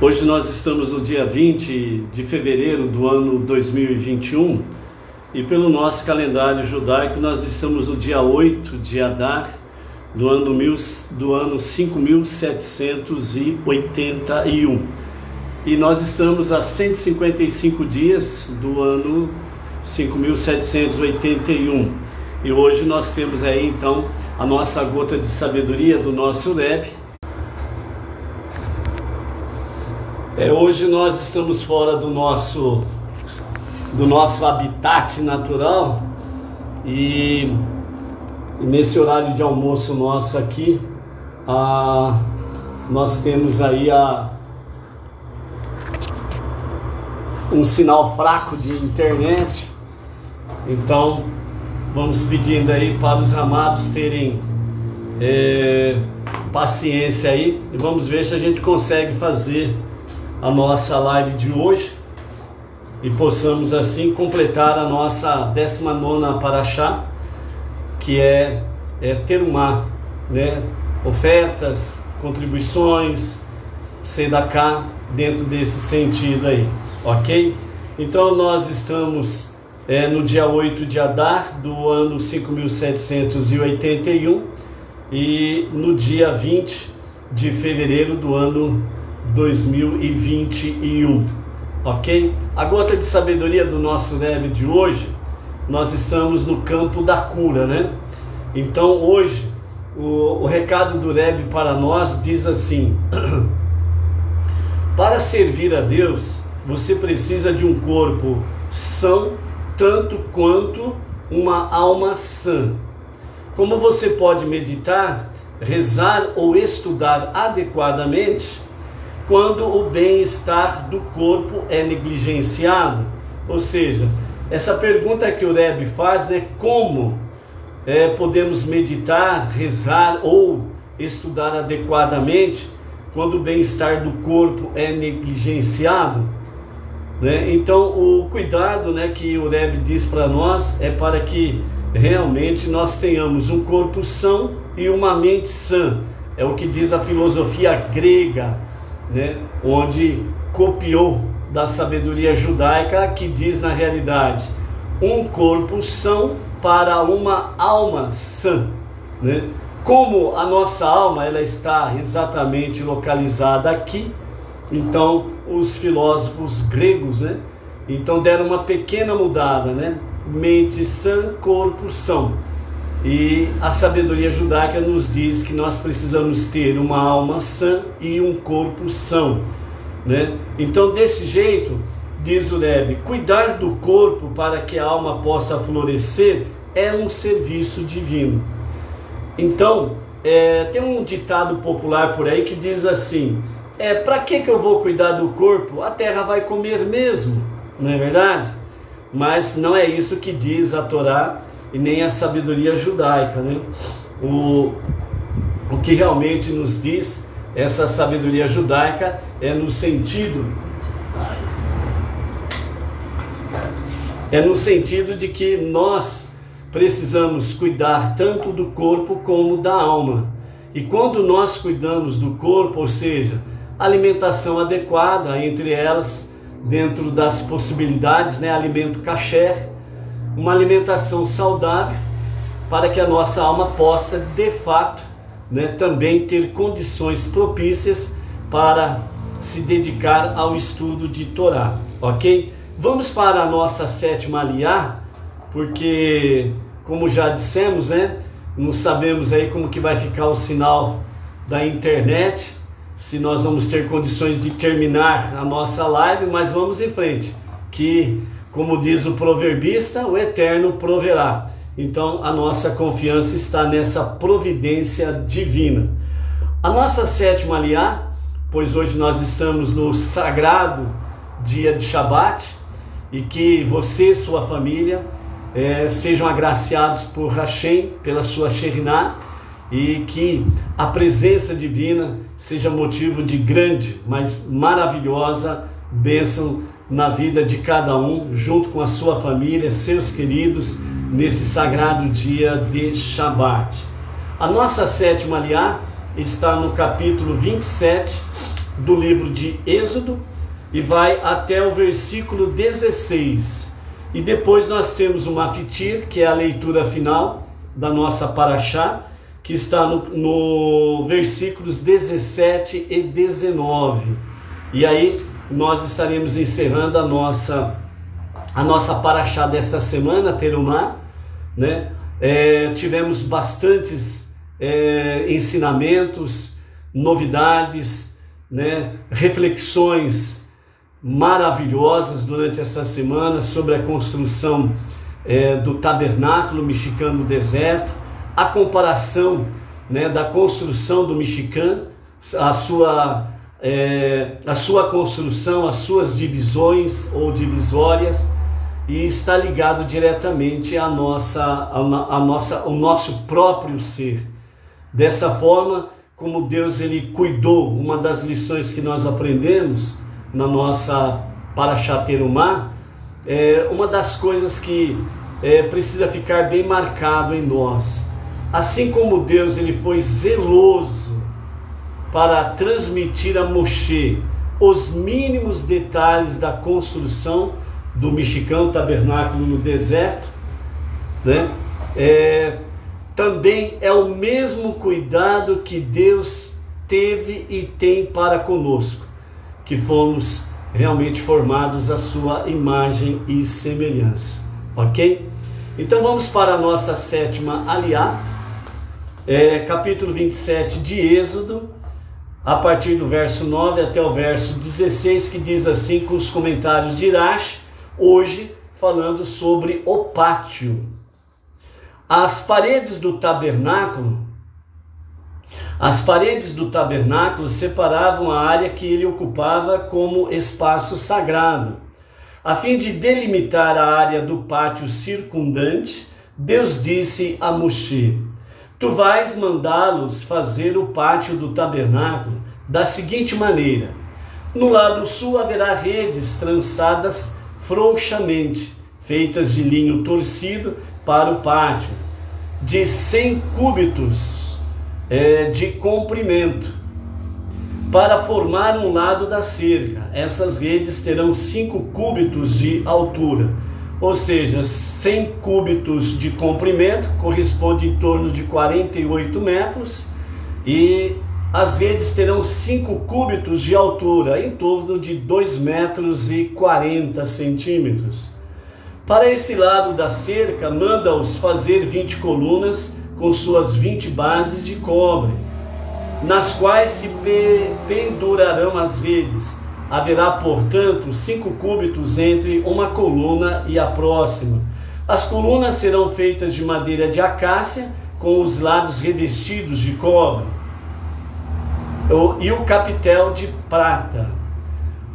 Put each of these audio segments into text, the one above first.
Hoje nós estamos no dia 20 de fevereiro do ano 2021 e pelo nosso calendário judaico nós estamos no dia 8 de Adar do ano 5781 e nós estamos a 155 dias do ano 5781 e hoje nós temos aí então a nossa gota de sabedoria do nosso Rebbe. Hoje nós estamos fora do nosso habitat natural e nesse horário de almoço nosso aqui, nós temos aí um sinal fraco de internet, então vamos pedindo aí para os amados terem paciência aí e vamos ver se a gente consegue fazer a nossa live de hoje e possamos assim completar a nossa 19ª Parashá, que é Terumá, né? Ofertas, contribuições, Sedaká, dentro desse sentido aí, ok? Então nós estamos no dia 8 de Adar do ano 5781 e no dia 20 de fevereiro do ano 2021, ok? A gota de sabedoria do nosso Rebbe de hoje, nós estamos no campo da cura, né? Então hoje o recado do Rebbe para nós diz assim: para servir a Deus você precisa de um corpo são tanto quanto uma alma sã. Como você pode meditar, rezar ou estudar adequadamente quando o bem-estar do corpo é negligenciado? Ou seja, essa pergunta que o Rebbe faz, né? Como podemos meditar, rezar ou estudar adequadamente quando o bem-estar do corpo é negligenciado, né? Então o cuidado, né, que o Rebbe diz para nós é para que realmente nós tenhamos um corpo são e uma mente sã. É o que diz a filosofia grega, né, onde copiou da sabedoria judaica, que diz na realidade um corpo são para uma alma sã, né? Como a nossa alma ela está exatamente localizada aqui, então os filósofos gregos, né, então deram uma pequena mudada, né? Mente sã, corpo são. E a sabedoria judaica nos diz que nós precisamos ter uma alma sã e um corpo são, né? Então desse jeito, diz o Rebbe, cuidar do corpo para que a alma possa florescer é um serviço divino. Então tem um ditado popular por aí que diz assim: para que eu vou cuidar do corpo? A terra vai comer mesmo, não é verdade? Mas não é isso que diz a Torá e nem a sabedoria judaica, né? O que realmente nos diz essa sabedoria judaica é no sentido de que nós precisamos cuidar tanto do corpo como da alma. E quando nós cuidamos do corpo, ou seja, alimentação adequada, entre elas, dentro das possibilidades, né, alimento kasher, uma alimentação saudável, para que a nossa alma possa, de fato, né, também ter condições propícias para se dedicar ao estudo de Torá, ok? Vamos para a nossa 7ª Aliyá, porque, como já dissemos, né, não sabemos aí como que vai ficar o sinal da internet, se nós vamos ter condições de terminar a nossa live, mas vamos em frente, que, como diz o proverbista, o Eterno proverá. Então a nossa confiança está nessa providência divina. A nossa 7ª Aliyá, pois hoje nós estamos no sagrado dia de Shabat, e que você e sua família sejam agraciados por Hashem, pela sua Shekhinah, e que a presença divina seja motivo de grande, mas maravilhosa bênção na vida de cada um, junto com a sua família, seus queridos, nesse sagrado dia de Shabat. A nossa 7ª Aliyá está no capítulo 27 do livro de Êxodo e vai até o versículo 16. E depois nós temos o Mafitir, que é a leitura final da nossa Paraxá, que está no versículos 17 e 19. E aí nós estaremos encerrando a nossa Paraxá dessa semana, Terumá, né? Tivemos bastantes ensinamentos, novidades, né? Reflexões maravilhosas durante essa semana sobre a construção do tabernáculo mexicano no deserto, a comparação, né, da construção do mexicano, a sua construção, as suas divisões ou divisórias, e está ligado diretamente ao nosso próprio ser. Dessa forma, como Deus ele cuidou, uma das lições que nós aprendemos na nossa Paraxá Terumá, uma das coisas que precisa ficar bem marcado em nós. Assim como Deus ele foi zeloso para transmitir a Moshe os mínimos detalhes da construção do mexicano tabernáculo no deserto, né? Também é o mesmo cuidado que Deus teve e tem para conosco, que fomos realmente formados à sua imagem e semelhança, ok? Então vamos para a nossa sétima aliá, capítulo 27 de Êxodo, a partir do verso 9 até o verso 16, que diz assim, com os comentários de Irash, hoje falando sobre o pátio. As paredes do tabernáculo separavam a área que ele ocupava como espaço sagrado. A fim de delimitar a área do pátio circundante, Deus disse a Moshe: tu vais mandá-los fazer o pátio do tabernáculo da seguinte maneira: no lado sul haverá redes trançadas frouxamente, feitas de linho torcido para o pátio, de 100 cúbitos de comprimento, para formar um lado da cerca. Essas redes terão 5 cúbitos de altura, ou seja, 100 cúbitos de comprimento, corresponde em torno de 48 metros, e as redes terão 5 cúbitos de altura, em torno de 2 metros e 40 centímetros. Para esse lado da cerca, manda-os fazer 20 colunas com suas 20 bases de cobre, nas quais se pendurarão as redes. Haverá, portanto, 5 cúbitos entre uma coluna e a próxima. As colunas serão feitas de madeira de acácia, com os lados revestidos de cobre, e o capitel de prata.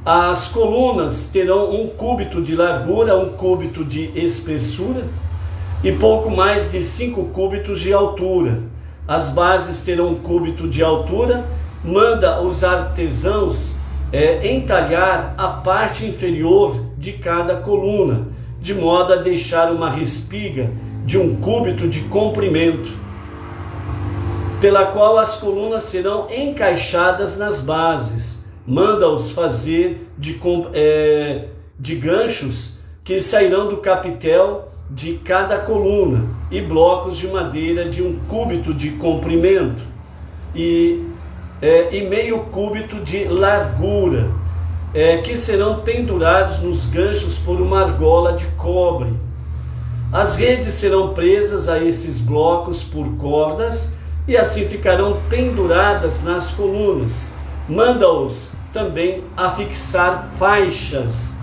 As colunas terão 1 cúbito de largura, 1 cúbito de espessura e pouco mais de 5 cúbitos de altura. As bases terão 1 cúbito de altura. Manda os artesãos entalhar a parte inferior de cada coluna, de modo a deixar uma respiga de 1 cúbito de comprimento, pela qual as colunas serão encaixadas nas bases. Manda-os fazer de ganchos que sairão do capitel de cada coluna, e blocos de madeira de 1 cúbito de comprimento e meio cúbito de largura, que serão pendurados nos ganchos por uma argola de cobre. As redes serão presas a esses blocos por cordas e assim ficarão penduradas nas colunas. Manda-os também a fixar faixas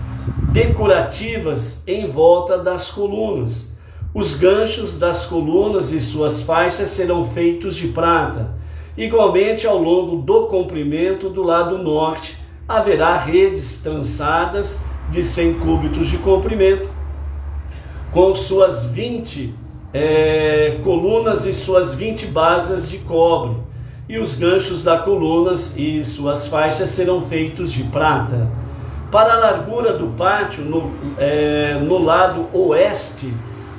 decorativas em volta das colunas. Os ganchos das colunas e suas faixas serão feitos de prata. Igualmente, ao longo do comprimento do lado norte, haverá redes trançadas de 100 cúbitos de comprimento, com suas 20 colunas e suas 20 bases de cobre, e os ganchos das colunas e suas faixas serão feitos de prata. Para a largura do pátio, no lado oeste,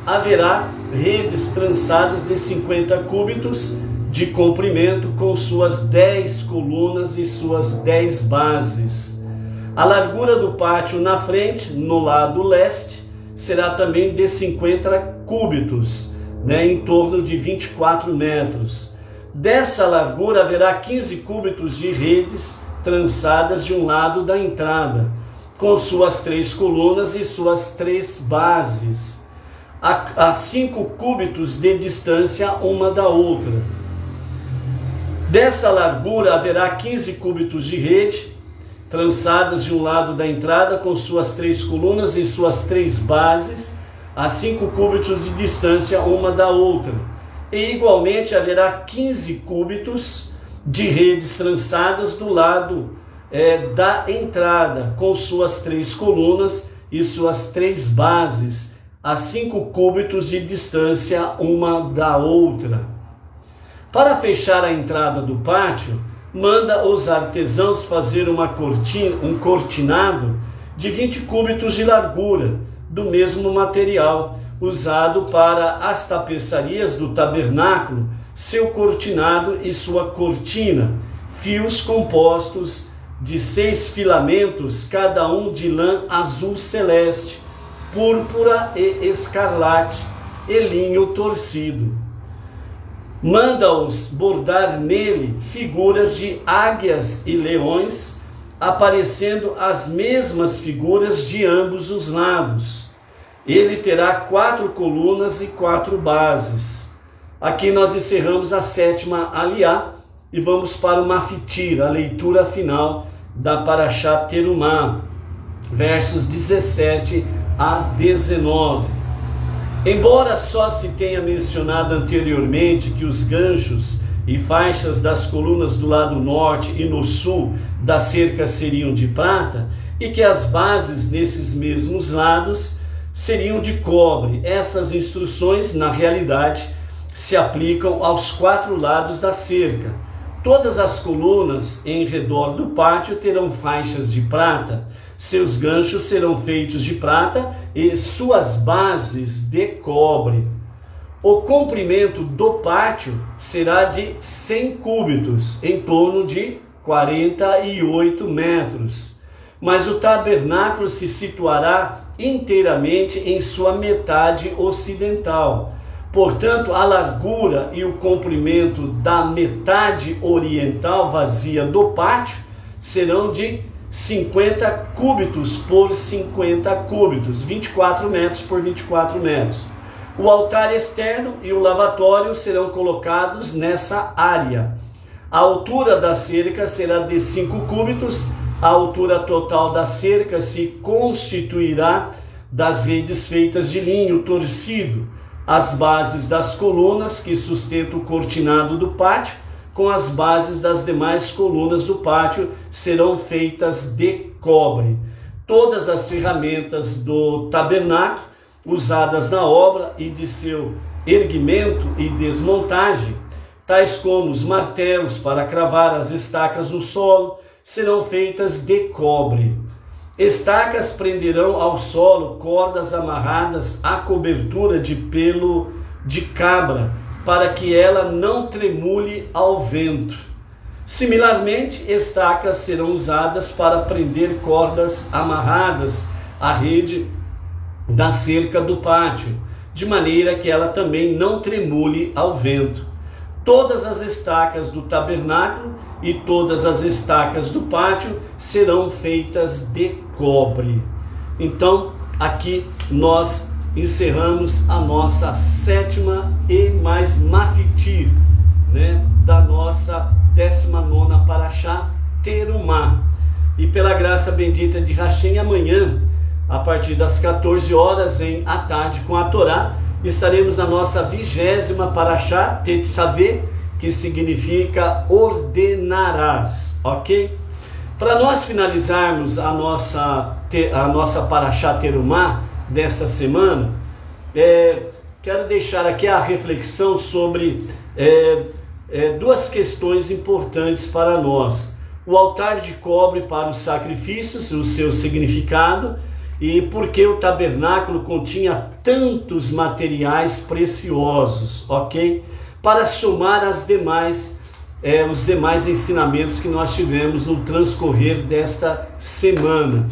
haverá redes trançadas de 50 cúbitos de comprimento, com suas 10 colunas e suas 10 bases. A largura do pátio na frente, no lado leste, será também de 50 cúbitos, em torno de 24 metros. Dessa largura haverá 15 cúbitos de redes trançadas de um lado da entrada, com suas 3 colunas e suas 3 bases, a 5 cúbitos de distância uma da outra. Dessa largura haverá 15 cúbitos de rede, trançadas de um lado da entrada, com suas 3 colunas e suas 3 bases, a 5 cúbitos de distância uma da outra. E igualmente haverá 15 cúbitos de redes trançadas do lado da entrada, com suas 3 colunas e suas 3 bases, a 5 cúbitos de distância uma da outra. Para fechar a entrada do pátio, manda os artesãos fazer um cortinado de 20 cúbitos de largura, do mesmo material usado para as tapeçarias do tabernáculo, seu cortinado e sua cortina, fios compostos de 6 filamentos, cada um de lã azul celeste, púrpura e escarlate, e linho torcido. Manda-os bordar nele figuras de águias e leões, aparecendo as mesmas figuras de ambos os lados. Ele terá 4 colunas e 4 bases. Aqui nós encerramos a 7ª aliá e vamos para o Mafitir, a leitura final da Parashá Terumá, versos 17 a 19. Embora só se tenha mencionado anteriormente que os ganchos e faixas das colunas do lado norte e no sul da cerca seriam de prata, e que as bases nesses mesmos lados seriam de cobre, essas instruções, na realidade, se aplicam aos 4 lados da cerca. Todas as colunas em redor do pátio terão faixas de prata, seus ganchos serão feitos de prata e suas bases de cobre. O comprimento do pátio será de 100 cúbitos, em torno de 48 metros. Mas o tabernáculo se situará inteiramente em sua metade ocidental. Portanto, a largura e o comprimento da metade oriental vazia do pátio serão de 50 cúbitos por 50 cúbitos, 24 metros por 24 metros. O altar externo e o lavatório serão colocados nessa área. A altura da cerca será de 5 cúbitos, a altura total da cerca se constituirá das redes feitas de linho torcido, as bases das colunas que sustentam o cortinado do pátio, com as bases das demais colunas do pátio, serão feitas de cobre. Todas as ferramentas do tabernáculo usadas na obra e de seu erguimento e desmontagem, tais como os martelos para cravar as estacas no solo, serão feitas de cobre. Estacas prenderão ao solo cordas amarradas à cobertura de pelo de cabra, para que ela não tremule ao vento. Similarmente, estacas serão usadas para prender cordas amarradas à rede da cerca do pátio, de maneira que ela também não tremule ao vento. Todas as estacas do tabernáculo e todas as estacas do pátio serão feitas de cobre. Então, aqui nós encerramos a nossa 7ª e mais Mafitir, da nossa 19ª Parashá Terumá. E pela graça bendita de Hashem, amanhã, a partir das 14 horas à tarde com a Torá, estaremos na nossa 20ª Parashá Tetzaveh, que significa ordenarás, ok? Para nós finalizarmos a nossa Parashá Terumá desta semana, quero deixar aqui a reflexão sobre 2 questões importantes para nós. O altar de cobre para os sacrifícios, o seu significado, e por que o tabernáculo continha tantos materiais preciosos, ok? para somar os demais ensinamentos que nós tivemos no transcorrer desta semana.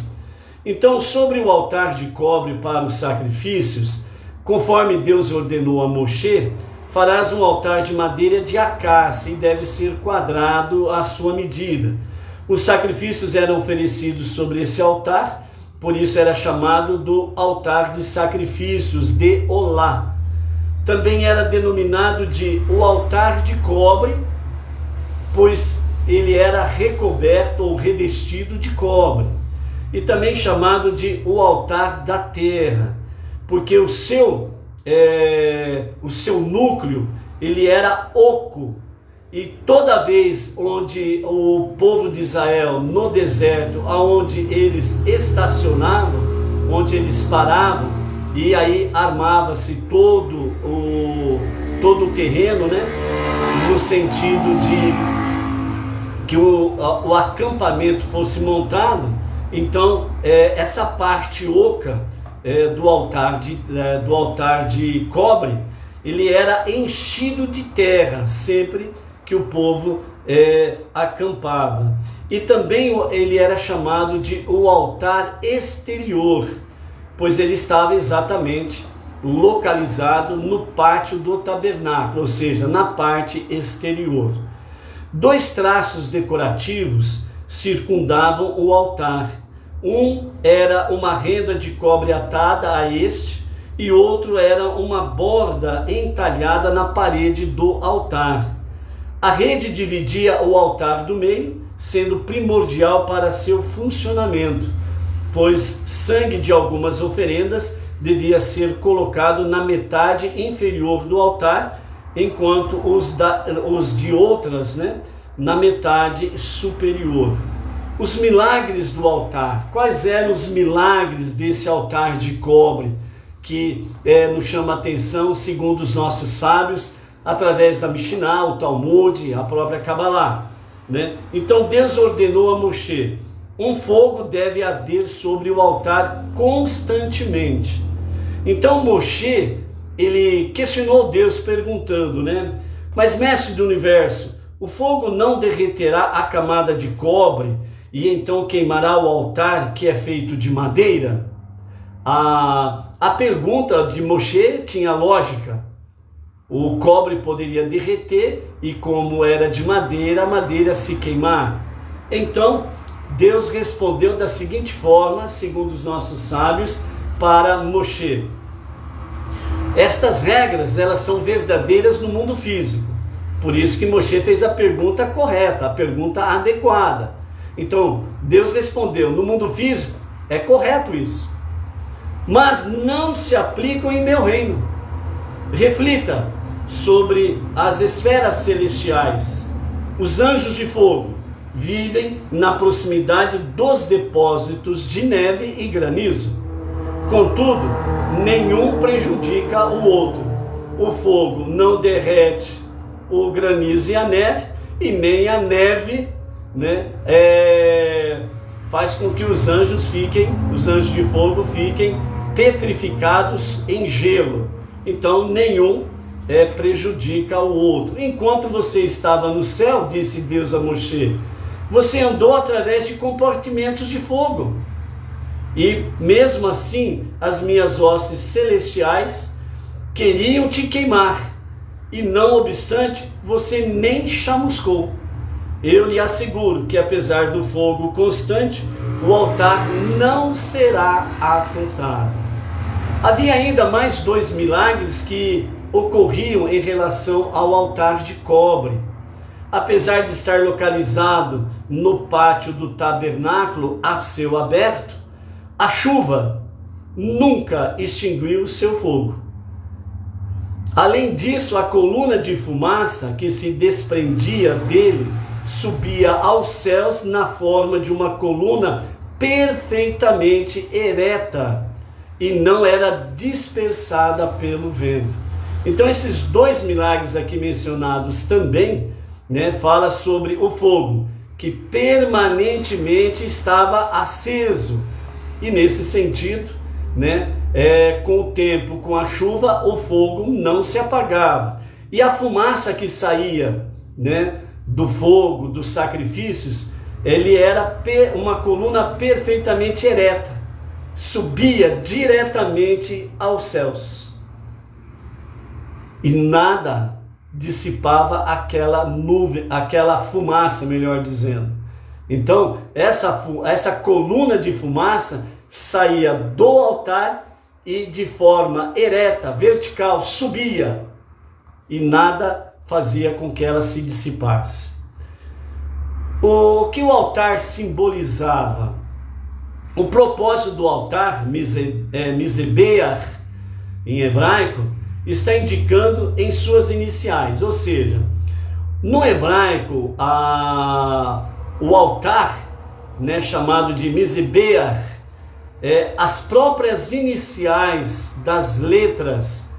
Então, sobre o altar de cobre para os sacrifícios, conforme Deus ordenou a Moshe, farás um altar de madeira de acácia e deve ser quadrado à sua medida. Os sacrifícios eram oferecidos sobre esse altar, por isso era chamado do altar de sacrifícios de Olá. Também era denominado de o altar de cobre, pois ele era recoberto ou revestido de cobre. E também chamado de o altar da terra, porque o seu núcleo ele era oco, e toda vez onde o povo de Israel no deserto, aonde eles estacionavam, onde eles paravam, e aí armava-se todo o terreno, né, no sentido de que o acampamento fosse montado. Então essa parte oca do altar de cobre, ele era enchido de terra sempre que o povo acampava. E também ele era chamado de o altar exterior, pois ele estava exatamente localizado no pátio do tabernáculo, ou seja, na parte exterior. 2 traços decorativos circundavam o altar. Um era uma renda de cobre atada a este, e outro era uma borda entalhada na parede do altar. A rede dividia o altar do meio, sendo primordial para seu funcionamento, pois sangue de algumas oferendas devia ser colocado na metade inferior do altar, enquanto os de outras, na metade superior. Os milagres do altar. Quais eram os milagres desse altar de cobre que nos chama a atenção, segundo os nossos sábios, através da Mishnah, o Talmud, a própria Kabbalah, Então Deus ordenou a Moshe: um fogo deve arder sobre o altar constantemente. Então Moshe, ele questionou Deus perguntando, mas mestre do universo, o fogo não derreterá a camada de cobre e então queimará o altar que é feito de madeira? A pergunta de Moshe tinha lógica. O cobre poderia derreter e, como era de madeira, a madeira se queimar. Então Deus respondeu da seguinte forma, segundo os nossos sábios, para Moshe: estas regras, elas são verdadeiras no mundo físico. Por isso que Moshe fez a pergunta correta, a pergunta adequada. Então Deus respondeu: no mundo físico é correto isso, mas não se aplicam em meu reino. Reflita sobre as esferas celestiais. Os anjos de fogo vivem na proximidade dos depósitos de neve e granizo. Contudo, nenhum prejudica o outro. O fogo não derrete o granizo e a neve, e nem a neve faz com que os anjos de fogo fiquem petrificados em gelo. Então nenhum prejudica o outro. Enquanto você estava no céu, disse Deus a Moshe, você andou através de compartimentos de fogo, e mesmo assim as minhas hostes celestiais queriam te queimar, e não obstante você nem chamuscou. Eu lhe asseguro que apesar do fogo constante, o altar não será afetado. Havia ainda mais 2 milagres que ocorriam em relação ao altar de cobre. Apesar de estar localizado no pátio do tabernáculo a céu aberto, a chuva nunca extinguiu o seu fogo. Além disso, a coluna de fumaça que se desprendia dele subia aos céus na forma de uma coluna perfeitamente ereta e não era dispersada pelo vento. Então esses 2 milagres aqui mencionados também, fala sobre o fogo que permanentemente estava aceso, e nesse sentido, com o tempo, com a chuva, o fogo não se apagava. E a fumaça que saía, né, do fogo, dos sacrifícios, ele era uma coluna perfeitamente ereta, subia diretamente aos céus. E nada dissipava aquela nuvem, aquela fumaça, melhor dizendo. Então, essa coluna de fumaça saía do altar e de forma ereta, vertical, subia, e nada fazia com que ela se dissipasse. O que o altar simbolizava? O propósito do altar, Mizebeach, em hebraico, está indicando em suas iniciais, ou seja, no hebraico, o altar, né, chamado de Mizebeach, as próprias iniciais das letras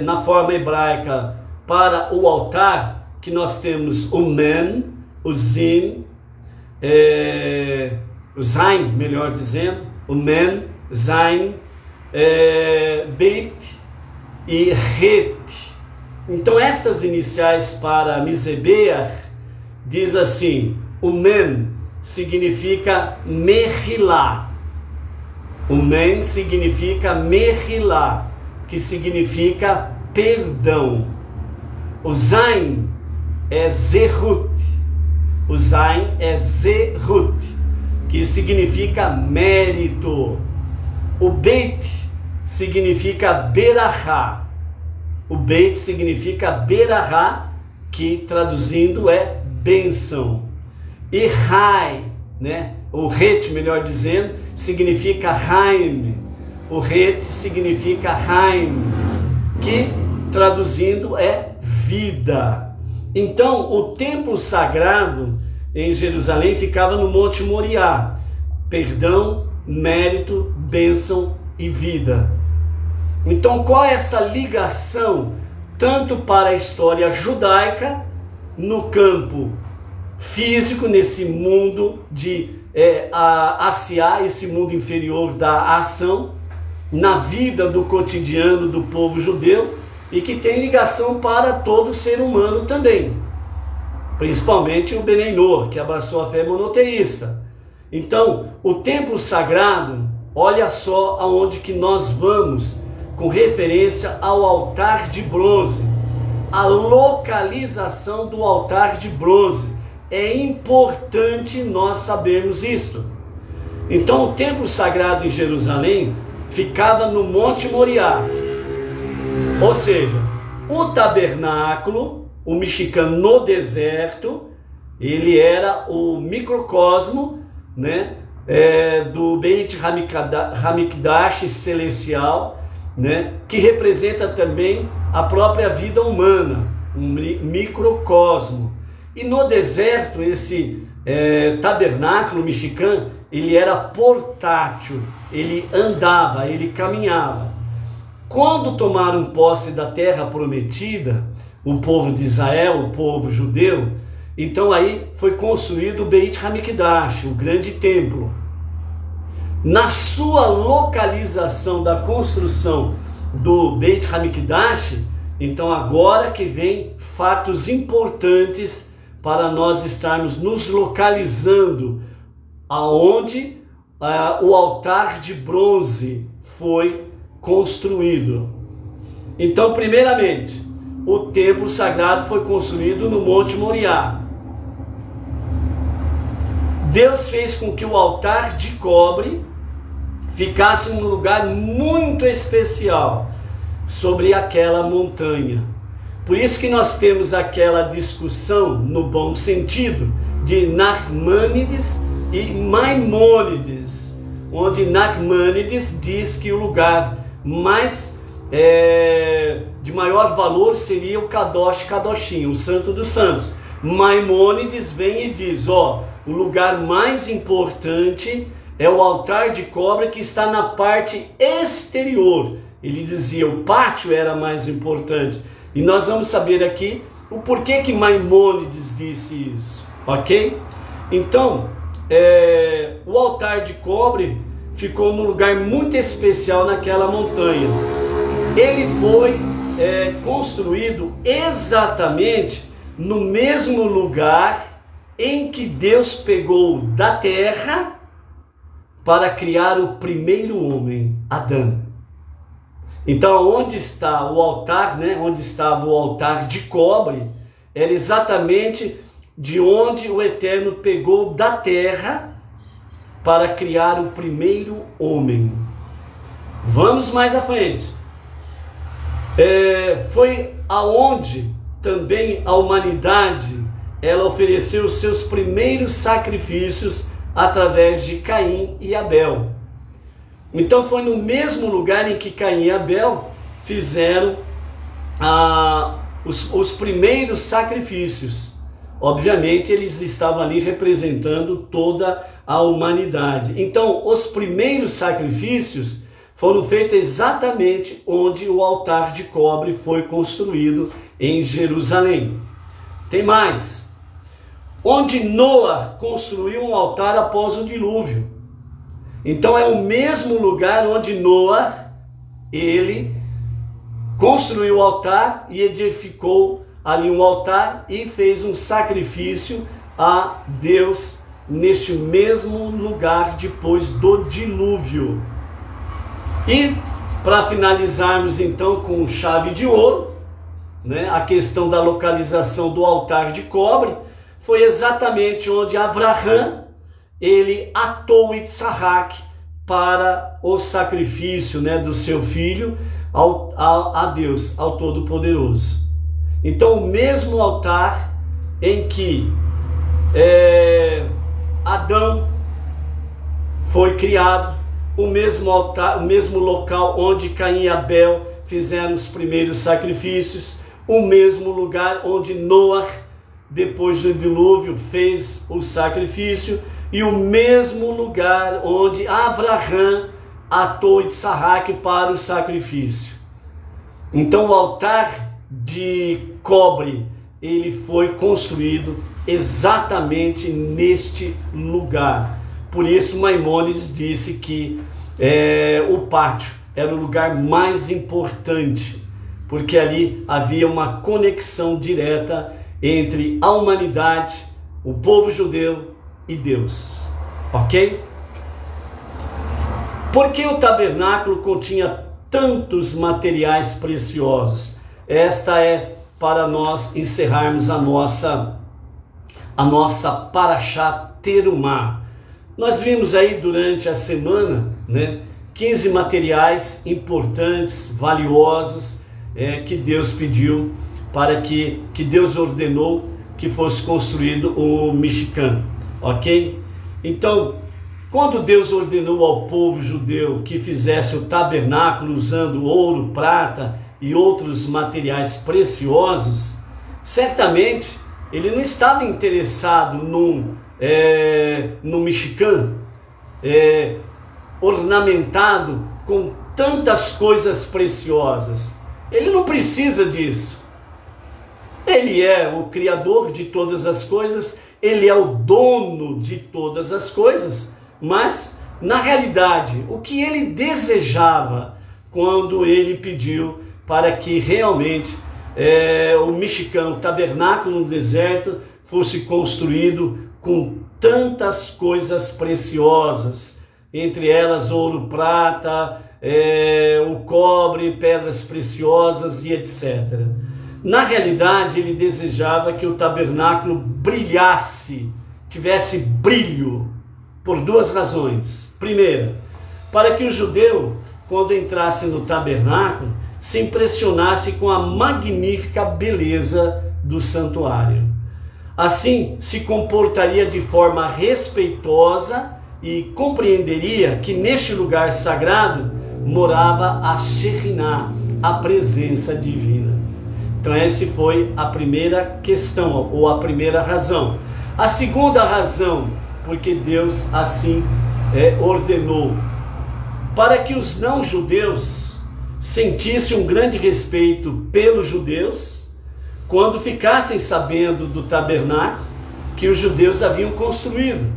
na forma hebraica para o altar, que nós temos o Men, o Zin, o Zain, melhor dizendo, o Men, Zain, Beit e Het. Então estas iniciais para Mizebeach diz assim: o Men significa Mehilá. O Men significa Mehilá, que significa perdão. O Zain é Zerut. O Zain é Zerut, que significa mérito. O Beit significa Berachá. O Beit significa Berachá, que traduzindo é bênção. E Rai, né? O Het, melhor dizendo, significa Haim. O Het significa Haim, que traduzindo é vida. Então, o templo sagrado em Jerusalém ficava no Monte Moriá. Perdão, mérito, bênção e vida. Então, qual é essa ligação, tanto para a história judaica, no campo físico, nesse mundo de Asiá, esse mundo inferior da ação, na vida do cotidiano do povo judeu, e que tem ligação para todo ser humano também, principalmente o Bnei Noach, que abraçou a fé monoteísta. Então, o templo sagrado, olha só aonde que nós vamos com referência ao altar de bronze. A localização do altar de bronze. É importante nós sabermos isto. Então, o templo sagrado em Jerusalém ficava no Monte Moriá. Ou seja, o tabernáculo, o mexicano no deserto, ele era o microcosmo, né, do Beit Hamikdash celestial, né, que representa também a própria vida humana, um microcosmo. E no deserto, esse tabernáculo mexicano, ele era portátil, ele andava, ele caminhava. Quando tomaram posse da terra prometida, o povo de Israel, o povo judeu, então aí foi construído o Beit Hamikdash, o grande templo. Na sua localização da construção do Beit Hamikdash, então agora que vem fatos importantes para nós estarmos nos localizando aonde o altar de bronze foi construído. Então, primeiramente, o templo sagrado foi construído no Monte Moriá. Deus fez com que o altar de cobre ficasse num lugar muito especial sobre aquela montanha. Por isso que nós temos aquela discussão, no bom sentido, de Nachmanides e Maimônides, onde Nachmanides diz que o lugar mais de maior valor seria o Kadosh Kadoshim, o Santo dos Santos. Maimônides vem e diz, o lugar mais importante é o altar de cobre que está na parte exterior. Ele dizia, o pátio era mais importante. E nós vamos saber aqui o porquê que Maimônides disse isso, ok? Então, o altar de cobre ficou num lugar muito especial naquela montanha. Ele foi construído exatamente no mesmo lugar em que Deus pegou da terra para criar o primeiro homem, Adão. Então, onde está o altar, onde estava o altar de cobre, era exatamente de onde o Eterno pegou da terra para criar o primeiro homem. Vamos mais à frente. Foi aonde também a humanidade ela ofereceu os seus primeiros sacrifícios através de Caim e Abel. Então foi no mesmo lugar em que Caim e Abel fizeram os primeiros sacrifícios. Obviamente eles estavam ali representando toda a humanidade. Então os primeiros sacrifícios foram feitos exatamente onde o altar de cobre foi construído em Jerusalém. Tem mais. Onde Noé construiu um altar após o dilúvio. Então é o mesmo lugar onde Noé, ele construiu o altar e edificou ali um altar e fez um sacrifício a Deus neste mesmo lugar depois do dilúvio. E para finalizarmos então com chave de ouro, a questão da localização do altar de cobre, foi exatamente onde Abraão, ele atou Itsaque para o sacrifício do seu filho a Deus, ao Todo-Poderoso. Então o mesmo altar em que Adão foi criado, o mesmo altar, o mesmo local onde Caim e Abel fizeram os primeiros sacrifícios, o mesmo lugar onde Noé, depois do dilúvio, fez o sacrifício, e o mesmo lugar onde Abraão atou Itsaque para o sacrifício. Então o altar de cobre, ele foi construído exatamente neste lugar. Por isso Maimônides disse que o pátio era o lugar mais importante, porque ali havia uma conexão direta entre a humanidade, o povo judeu e Deus. Ok? Por que o tabernáculo continha tantos materiais preciosos? Esta é para nós encerrarmos a nossa Parashá Terumá. Nós vimos aí durante a semana 15 materiais importantes, valiosos, que Deus pediu para que Deus ordenou que fosse construído o Mishkan, ok? Então, quando Deus ordenou ao povo judeu que fizesse o tabernáculo usando ouro, prata e outros materiais preciosos, certamente ele não estava interessado no Mishkan ornamentado com tantas coisas preciosas. Ele não precisa disso. Ele é o Criador de todas as coisas, ele é o dono de todas as coisas, mas, na realidade, o que ele desejava quando ele pediu para que realmente o Mishkan, o tabernáculo no deserto, fosse construído com tantas coisas preciosas, entre elas ouro, prata, o cobre, pedras preciosas e etc. Na realidade, ele desejava que o tabernáculo brilhasse, tivesse brilho, por duas razões. Primeira, para que o judeu, quando entrasse no tabernáculo, se impressionasse com a magnífica beleza do santuário. Assim, se comportaria de forma respeitosa e compreenderia que neste lugar sagrado morava a Shekhinah, a presença divina. Então essa foi a primeira questão, ou a primeira razão. A segunda razão, porque Deus assim ordenou, para que os não-judeus sentissem um grande respeito pelos judeus, quando ficassem sabendo do tabernáculo que os judeus haviam construído.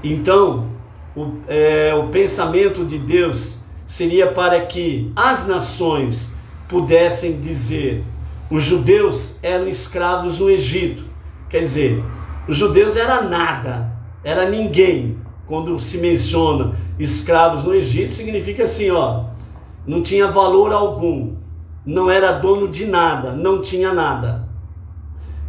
Então, o pensamento de Deus seria para que as nações pudessem dizer: os judeus eram escravos no Egito. Quer dizer, os judeus era nada, era ninguém. Quando se menciona escravos no Egito, significa assim, ó, não tinha valor algum, não era dono de nada, não tinha nada.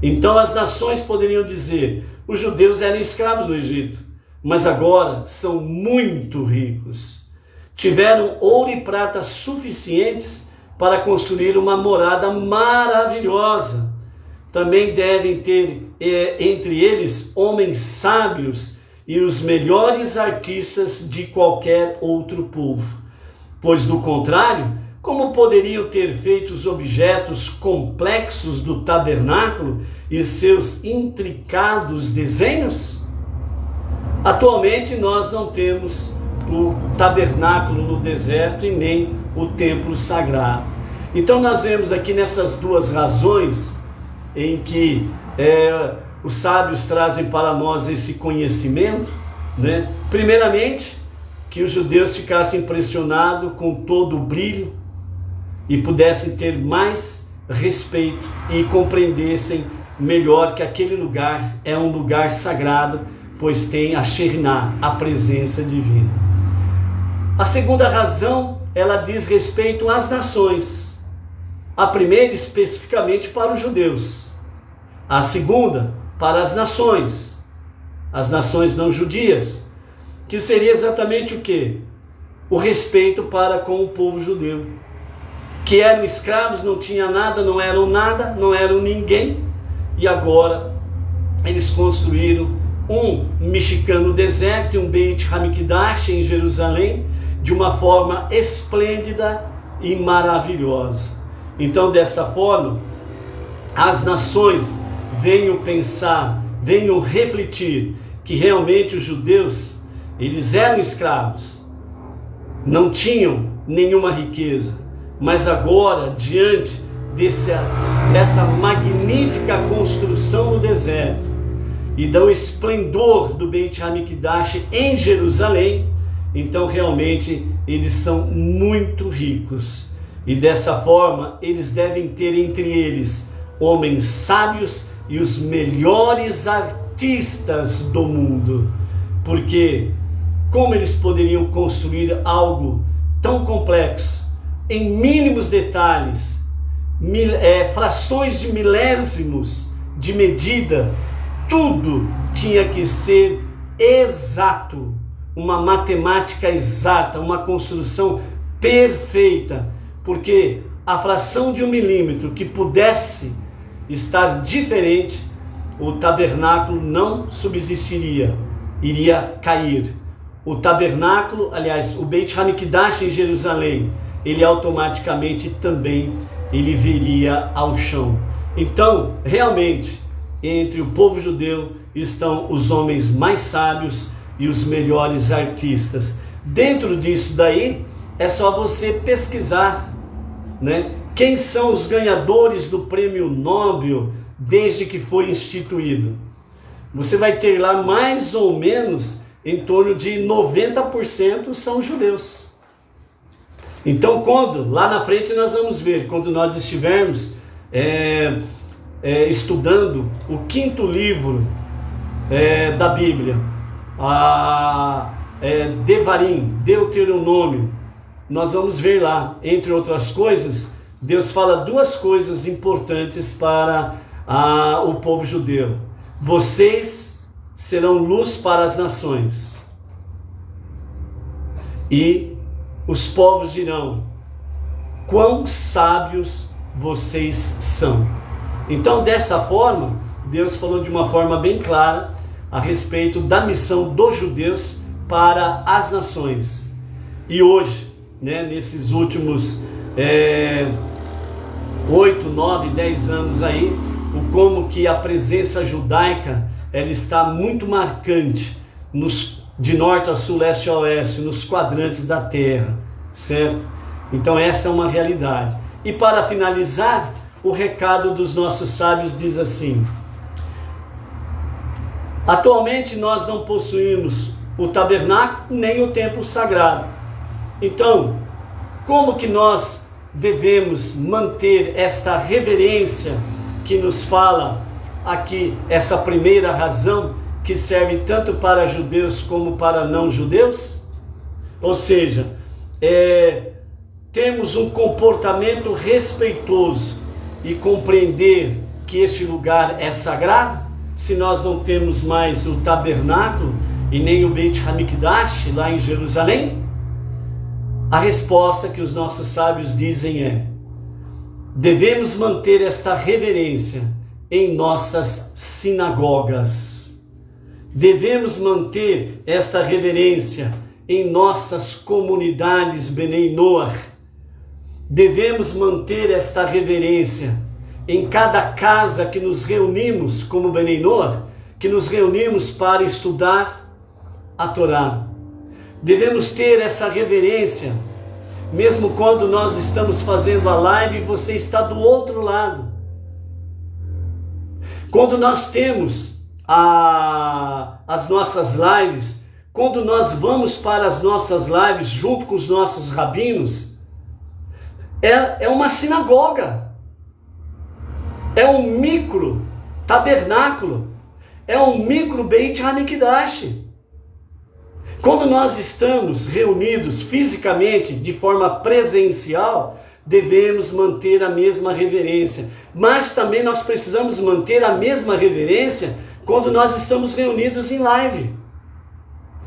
Então as nações poderiam dizer: os judeus eram escravos no Egito, mas agora são muito ricos. Tiveram ouro e prata suficientes para construir uma morada maravilhosa. Também devem ter entre eles homens sábios e os melhores artistas de qualquer outro povo. Pois do contrário, como poderiam ter feito os objetos complexos do tabernáculo e seus intricados desenhos? Atualmente nós não temos o tabernáculo no deserto e nem o templo sagrado. Então nós vemos aqui nessas duas razões em que os sábios trazem para nós esse conhecimento, né? Primeiramente, que os judeus ficassem impressionados com todo o brilho e pudessem ter mais respeito e compreendessem melhor que aquele lugar é um lugar sagrado, pois tem a Shekhinah, a presença divina. A segunda razão, ela diz respeito às nações. A primeira especificamente para os judeus. A segunda, para as nações não judias, que seria exatamente o quê? O respeito para com o povo judeu, que eram escravos, não tinha nada, não eram ninguém, e agora eles construíram um Mishkan no deserto e um Beit Hamikdash em Jerusalém, de uma forma esplêndida e maravilhosa. Então, dessa forma, as nações venham pensar, venham refletir que realmente os judeus, eles eram escravos, não tinham nenhuma riqueza, mas agora, diante dessa magnífica construção no deserto e do esplendor do Beit Hamikdash em Jerusalém, então realmente eles são muito ricos. E dessa forma, eles devem ter entre eles homens sábios e os melhores artistas do mundo. Porque como eles poderiam construir algo tão complexo, em mínimos detalhes, frações de milésimos de medida, tudo tinha que ser exato, uma matemática exata, uma construção perfeita, porque a fração de 1 milímetro que pudesse estar diferente, o tabernáculo não subsistiria, iria cair. O tabernáculo, aliás, o Beit Hamikdash em Jerusalém, ele automaticamente também ele viria ao chão. Então, realmente, entre o povo judeu estão os homens mais sábios e os melhores artistas. Dentro disso daí, é só você pesquisar, né? Quem são os ganhadores do prêmio Nobel desde que foi instituído? Você vai ter lá mais ou menos em torno de 90% são judeus. Então, quando lá na frente nós vamos ver, quando nós estivermos estudando o 5º livro da Bíblia, Devarim, Deuteronômio, nós vamos ver lá, entre outras coisas, Deus fala 2 coisas importantes para o povo judeu. Vocês serão luz para as nações, e os povos dirão: quão sábios vocês são. Então, dessa forma, Deus falou de uma forma bem clara a respeito da missão dos judeus para as nações. E hoje, né, nesses últimos 8, 9, 10 anos aí, como que a presença judaica ela está muito marcante de norte a sul, leste a oeste, nos quadrantes da terra, certo? Então essa é uma realidade. E para finalizar, o recado dos nossos sábios diz assim: atualmente nós não possuímos o tabernáculo nem o templo sagrado. Então, como que nós devemos manter esta reverência que nos fala aqui, essa primeira razão que serve tanto para judeus como para não judeus? Ou seja, temos um comportamento respeitoso e compreender que este lugar é sagrado, se nós não temos mais o tabernáculo e nem o Beit HaMikdash lá em Jerusalém? A resposta que os nossos sábios dizem é: devemos manter esta reverência em nossas sinagogas. Devemos manter esta reverência em nossas comunidades Benei Noach. Devemos manter esta reverência em cada casa que nos reunimos como Benei Noach, que nos reunimos para estudar a Torá. Devemos ter essa reverência, mesmo quando nós estamos fazendo a live e você está do outro lado. Quando nós temos as nossas lives, quando nós vamos para as nossas lives junto com os nossos rabinos, é uma sinagoga, é um micro tabernáculo, é um micro Beit HaMikdash. Quando nós estamos reunidos fisicamente, de forma presencial, devemos manter a mesma reverência. Mas também nós precisamos manter a mesma reverência quando nós estamos reunidos em live.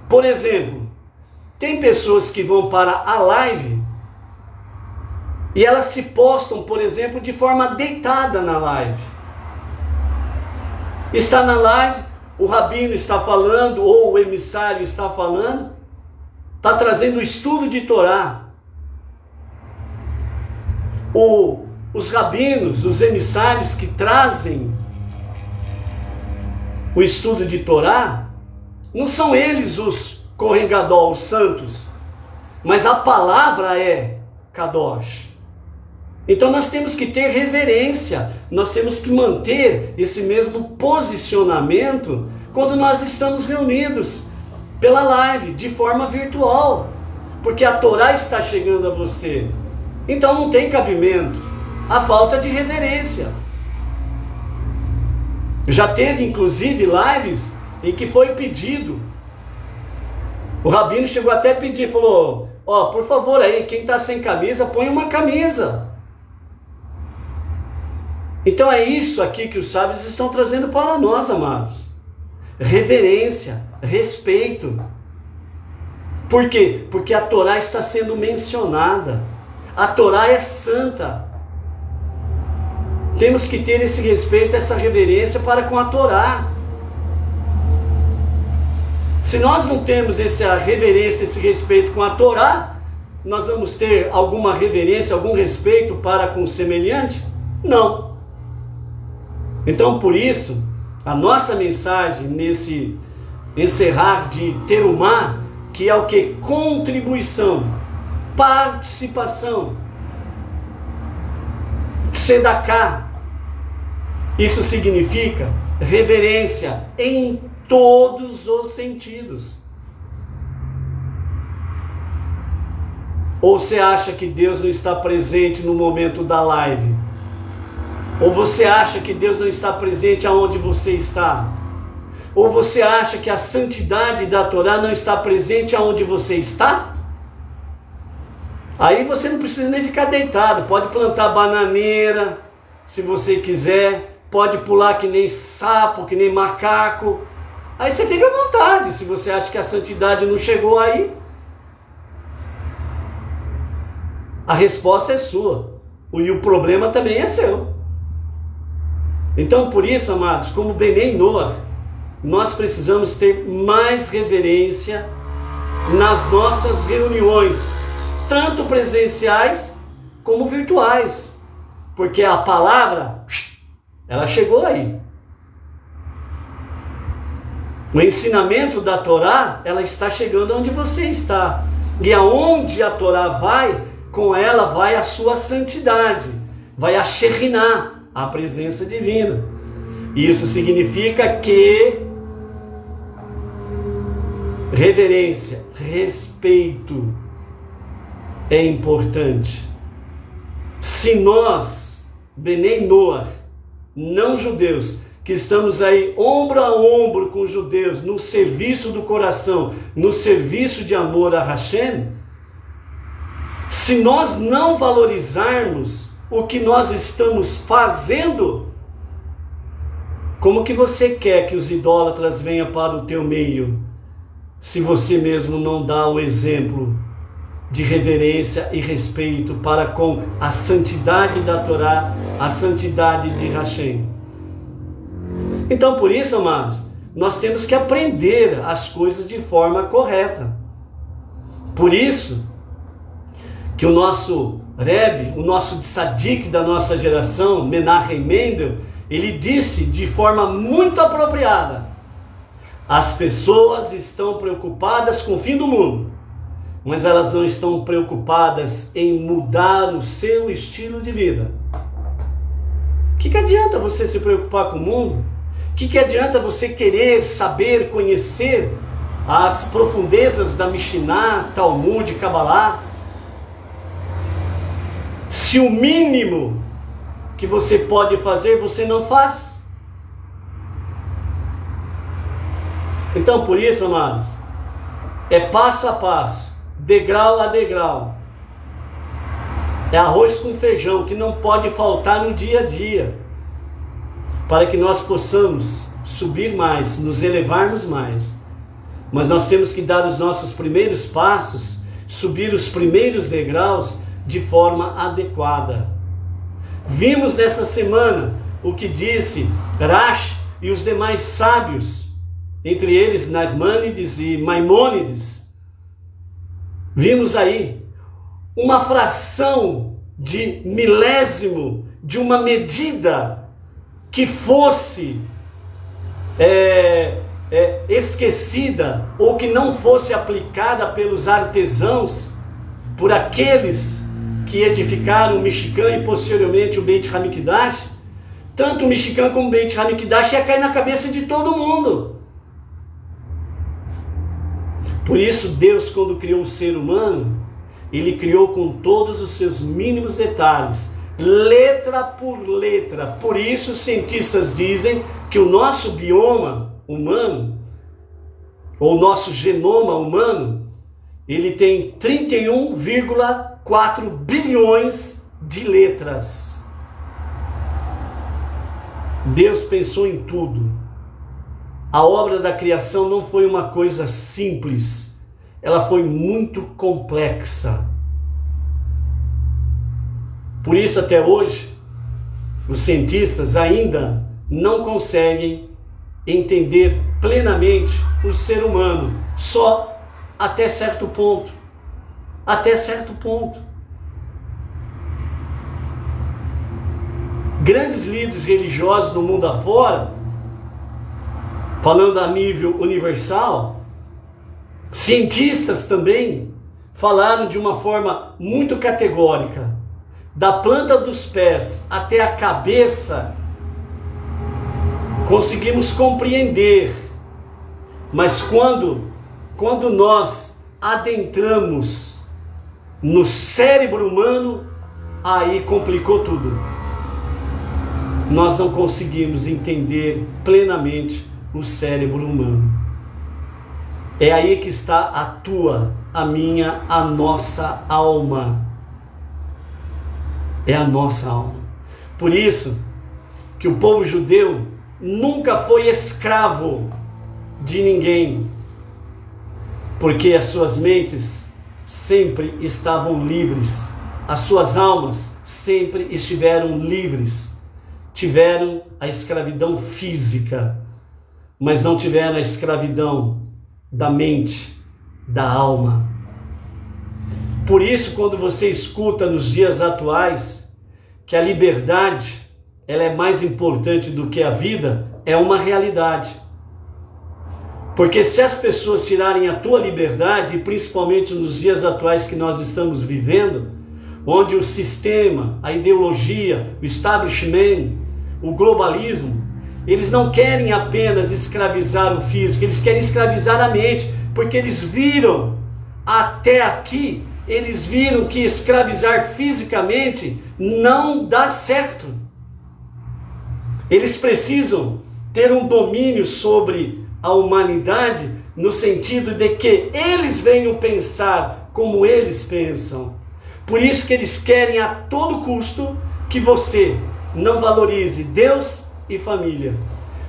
Por exemplo, tem pessoas que vão para a live e elas se postam, por exemplo, de forma deitada na live. Está na live, o rabino está falando, ou o emissário está falando, está trazendo o estudo de Torá. Os rabinos, os emissários que trazem o estudo de Torá, não são eles os Kohen Gadol, os santos, mas a palavra é Kadosh. Então nós temos que ter reverência, nós temos que manter esse mesmo posicionamento quando nós estamos reunidos pela live, de forma virtual, porque a Torá está chegando a você. Então não tem cabimento a falta de reverência. Já teve inclusive lives em que foi pedido, o rabino chegou até a pedir, falou: por favor aí, quem está sem camisa, põe uma camisa. Então é isso aqui que os sábios estão trazendo para nós, amados. Reverência, respeito. Por quê? Porque a Torá está sendo mencionada. A Torá é santa. Temos que ter esse respeito, essa reverência para com a Torá. Se nós não temos essa reverência, esse respeito com a Torá, nós vamos ter alguma reverência, algum respeito para com o semelhante? Não. Então, por isso, a nossa mensagem nesse encerrar de Terumá, que é o que? Contribuição, participação, Sedaká. Isso significa reverência em todos os sentidos. Ou você acha que Deus não está presente no momento da live? Ou você acha que Deus não está presente aonde você está? Ou você acha que a santidade da Torá não está presente aonde você está? Aí você não precisa nem ficar deitado, pode plantar bananeira, se você quiser, pode pular que nem sapo, que nem macaco. Aí você fica à vontade, se você acha que a santidade não chegou aí. A resposta é sua, e o problema também é seu. Então, por isso, amados, como Benei Noach, nós precisamos ter mais reverência nas nossas reuniões, tanto presenciais como virtuais, porque a palavra, ela chegou aí. O ensinamento da Torá, ela está chegando onde você está. E aonde a Torá vai, com ela vai a sua santidade, vai a Shekhinah, a presença divina. Isso significa que reverência, respeito é importante. Se nós, Benei Noach, não judeus, que estamos aí ombro a ombro com os judeus, no serviço do coração, no serviço de amor a Hashem, se nós não valorizarmos o que nós estamos fazendo, como que você quer que os idólatras venham para o teu meio, se você mesmo não dá o exemplo de reverência e respeito para com a santidade da Torá, a santidade de Hashem? Então, por isso, amados, nós temos que aprender as coisas de forma correta. Por isso que o nosso Rebbe, o nosso tzadik da nossa geração, Menachem Mendel, ele disse de forma muito apropriada: as pessoas estão preocupadas com o fim do mundo, mas elas não estão preocupadas em mudar o seu estilo de vida. O que adianta você se preocupar com o mundo? O que adianta você querer saber, conhecer as profundezas da Mishnah, Talmud, Kabbalah, se o mínimo que você pode fazer, você não faz? Então, por isso, amados, é passo a passo, degrau a degrau. É arroz com feijão que não pode faltar no dia a dia, para que nós possamos subir mais, nos elevarmos mais. Mas nós temos que dar os nossos primeiros passos, subir os primeiros degraus de forma adequada. Vimos nessa semana o que disse Rashi e os demais sábios, entre eles Narmanides e Maimônides. Vimos aí uma fração de milésimo de uma medida que fosse esquecida ou que não fosse aplicada pelos artesãos, por aqueles que edificaram o Mishkan e posteriormente o Beit HaMikdash, tanto o Mishkan como o Beit HaMikdash ia cair na cabeça de todo mundo. Por isso Deus, quando criou o ser humano, Ele criou com todos os seus mínimos detalhes, letra por letra. Por isso os cientistas dizem que o nosso bioma humano, ou nosso genoma humano, ele tem 31,4 bilhões de letras. Deus pensou em tudo. A obra da criação não foi uma coisa simples, ela foi muito complexa. Por isso, até hoje, os cientistas ainda não conseguem entender plenamente o ser humano, só até certo ponto. Até certo ponto. Grandes líderes religiosos do mundo afora, falando a nível universal, cientistas também, falaram de uma forma muito categórica: da planta dos pés até a cabeça, conseguimos compreender, mas quando nós adentramos no cérebro humano, aí complicou tudo. Nós não conseguimos entender plenamente o cérebro humano. É aí que está a tua, a minha, a nossa alma. É a nossa alma. Por isso que o povo judeu nunca foi escravo de ninguém, porque as suas mentes sempre estavam livres, as suas almas sempre estiveram livres. Tiveram a escravidão física, mas não tiveram a escravidão da mente, da alma. Por isso, quando você escuta nos dias atuais que a liberdade ela é mais importante do que a vida, é uma realidade. Porque se as pessoas tirarem a tua liberdade, e principalmente nos dias atuais que nós estamos vivendo, onde o sistema, a ideologia, o establishment, o globalismo, eles não querem apenas escravizar o físico, eles querem escravizar a mente, porque eles viram até aqui eles viram que escravizar fisicamente não dá certo. Eles precisam ter um domínio sobre a humanidade, no sentido de que eles venham pensar como eles pensam. Por isso que eles querem a todo custo que você não valorize Deus e família,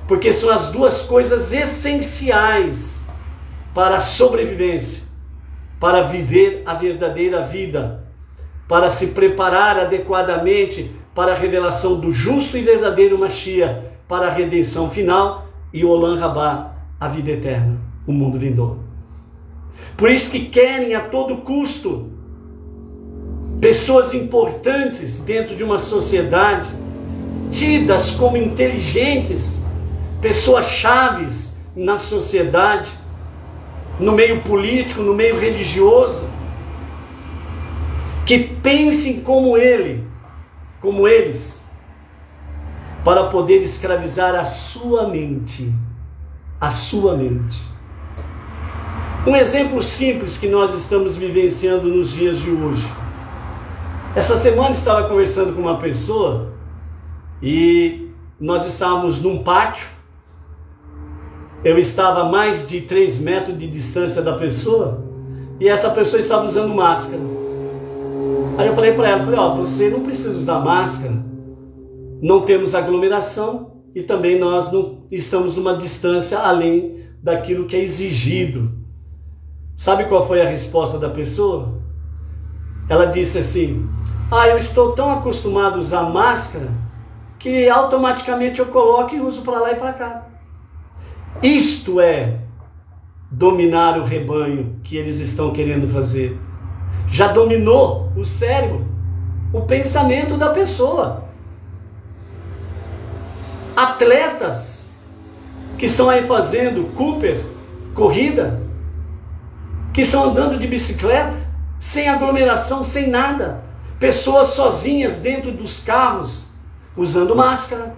porque são as duas coisas essenciais para a sobrevivência, para viver a verdadeira vida, para se preparar adequadamente para a revelação do justo e verdadeiro Mashiach, para a redenção final e o Olam Rabá, a vida eterna, o mundo vindouro. Por isso que querem a todo custo pessoas importantes dentro de uma sociedade, tidas como inteligentes, pessoas chaves na sociedade, no meio político, no meio religioso, que pensem como eles, para poder escravizar a sua mente. A sua mente. Um exemplo simples que nós estamos vivenciando nos dias de hoje. Essa semana estava conversando com uma pessoa e nós estávamos num pátio. Eu estava a mais de 3 metros de distância da pessoa e essa pessoa estava usando máscara. Aí eu falei para ela, você não precisa usar máscara, não temos aglomeração e também nós não estamos numa distância além daquilo que é exigido. Sabe qual foi a resposta da pessoa? Ela disse assim, eu estou tão acostumado a usar máscara que automaticamente eu coloco e uso para lá e para cá. Isto é dominar o rebanho que eles estão querendo fazer. Já dominou o cérebro, o pensamento da pessoa. Atletas que estão aí fazendo Cooper, corrida, que estão andando de bicicleta, sem aglomeração, sem nada. Pessoas sozinhas dentro dos carros, usando máscara.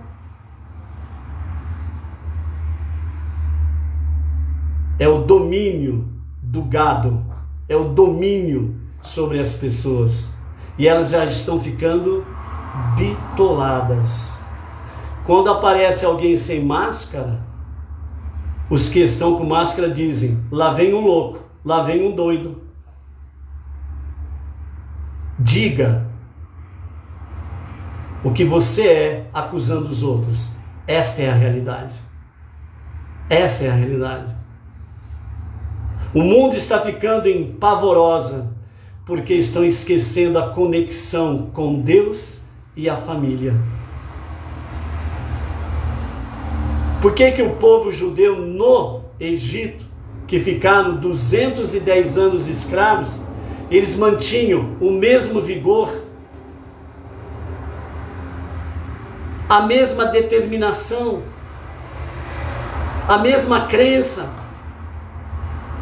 É o domínio do gado, é o domínio sobre as pessoas. E elas já estão ficando bitoladas. Quando aparece alguém sem máscara, os que estão com máscara dizem, lá vem um louco, lá vem um doido. Diga o que você é acusando os outros. Esta é a realidade. Essa é a realidade. O mundo está ficando em pavorosa porque estão esquecendo a conexão com Deus e a família. Por que o povo judeu no Egito, que ficaram 210 anos escravos, eles mantinham o mesmo vigor, a mesma determinação, a mesma crença,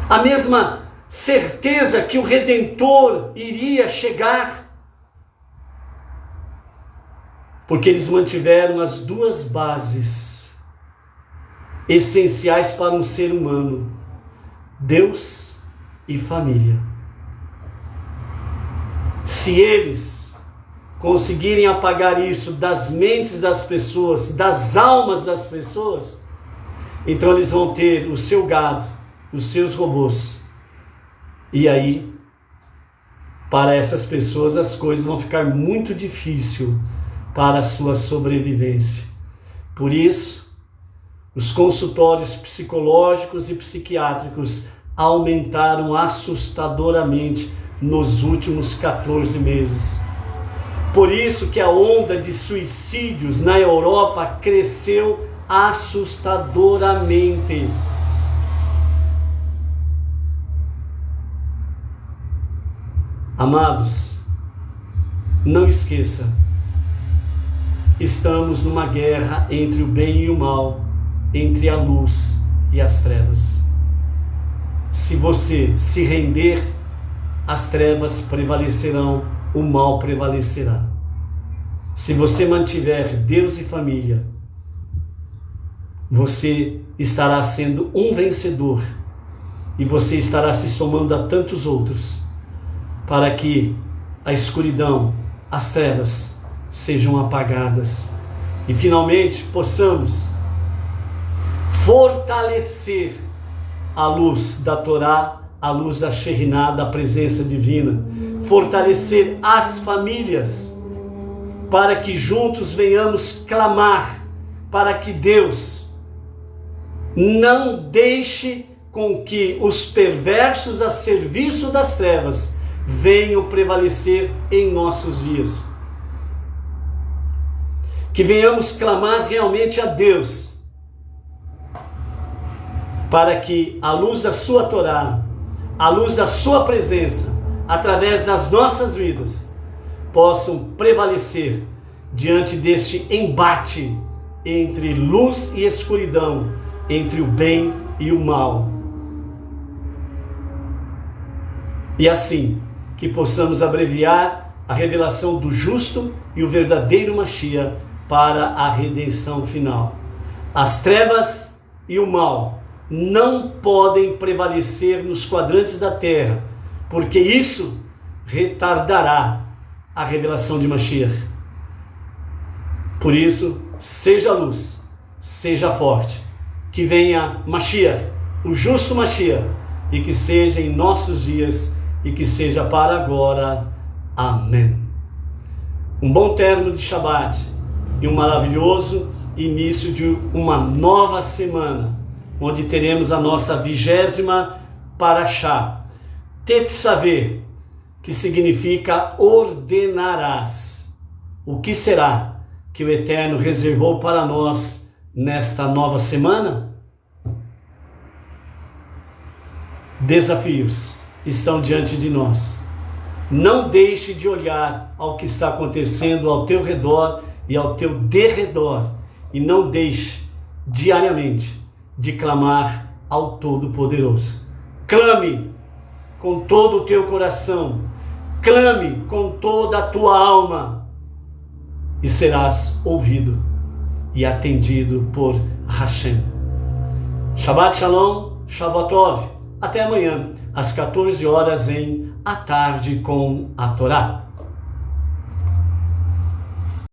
a mesma certeza que o Redentor iria chegar? Porque eles mantiveram as duas bases essenciais para um ser humano: Deus e família. Se eles conseguirem apagar isso das mentes das pessoas, das almas das pessoas, então eles vão ter o seu gado, os seus robôs. E aí, para essas pessoas, as coisas vão ficar muito difíceis para a sua sobrevivência. Por isso, os consultórios psicológicos e psiquiátricos aumentaram assustadoramente nos últimos 14 meses. Por isso que a onda de suicídios na Europa cresceu assustadoramente. Amados, não esqueça, estamos numa guerra entre o bem e o mal, entre a luz e as trevas. Se você se render, as trevas prevalecerão, o mal prevalecerá. Se você mantiver Deus e família, você estará sendo um vencedor e você estará se somando a tantos outros para que a escuridão, as trevas sejam apagadas e finalmente possamos fortalecer a luz da Torá, a luz da Shekhinah, da presença divina, fortalecer as famílias, para que juntos venhamos clamar para que Deus não deixe com que os perversos a serviço das trevas venham prevalecer em nossos dias. Que venhamos clamar realmente a Deus, para que a luz da sua Torá, a luz da sua presença, através das nossas vidas, possam prevalecer diante deste embate entre luz e escuridão, entre o bem e o mal. E assim, que possamos abreviar a revelação do justo e o verdadeiro Mashiach para a redenção final. As trevas e o mal não podem prevalecer nos quadrantes da terra, porque isso retardará a revelação de Mashiach. Por isso, seja luz, seja forte, que venha Mashiach, o justo Mashiach, e que seja em nossos dias, e que seja para agora. Amém. Um bom término de Shabbat e um maravilhoso início de uma nova semana, onde teremos a nossa 20ª Parashá, Tetzaveh, que significa ordenarás. O que será que o Eterno reservou para nós nesta nova semana? Desafios estão diante de nós. Não deixe de olhar ao que está acontecendo ao teu redor e ao teu derredor, e não deixe diariamente de clamar ao Todo-Poderoso. Clame com todo o teu coração, clame com toda a tua alma, e serás ouvido e atendido por Hashem. Shabbat Shalom, Shavuot. Até amanhã, às 14 horas em A Tarde com a Torá.